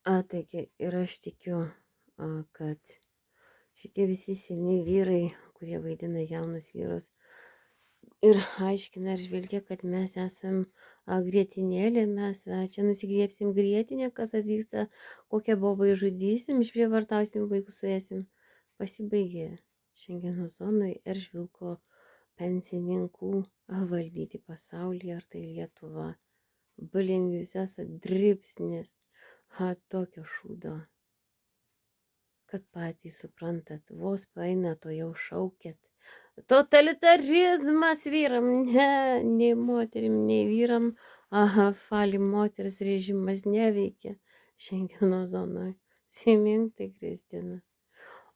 Taigi ir aš tikiu, kad šitie visi seni vyrai, kurie vaidina jaunus vyrus ir aiškina ir žvelgia, kad mes esam grietinėlė, mes čia nusigriebsim grietinę, kas atvyksta, kokią bobą išžudysim, išprievartausim, vaikus suėsim. Pasibaigė Šengeno zonui ir žvilko pensininkų valdyti pasaulį, ar tai Lietuva. Blin, jūs esat dribsnis tokio šūdo, kad patys suprantat, vos paeina, to jau šaukiat. Totalitarizmas vyram, ne, nei moterim, nei vyram, fali moters režimas neveikia Šengeno zonoje. Simink tai, Kristina.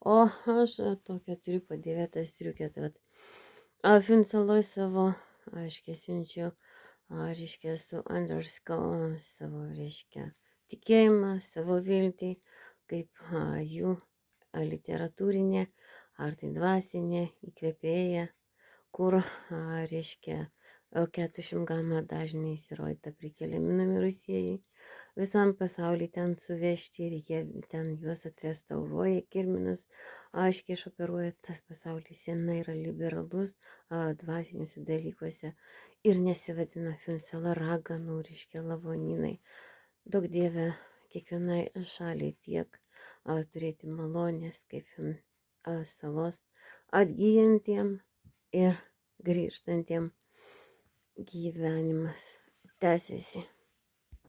O aš tokią turiu padėvėtą striukę, tai vat. Oficialoj savo, aiškiai siunčiu, reiškia, su underscore savo, reiškia, tikėjimą, savo viltį, kaip jų literatūrinė, ar tai dvasinė įkvėpėja, kur, reiškia, 400 gama dažniais įrodyta prikeliami numirusieji. Visam pasauliu ten suvežti ir jie ten juos atrestauruoja, kirminus aiškiai išoperuoja. Tas pasaulis sena yra liberalus dvasiniuose dalykuose ir nesivadina Finsela raganų, reiškia lavonynai. Daug dieve kiekvienai šaliai tiek turėti malonės kaip salos atgyjantiem ir grįžtantiem gyvenimas tęsiasi.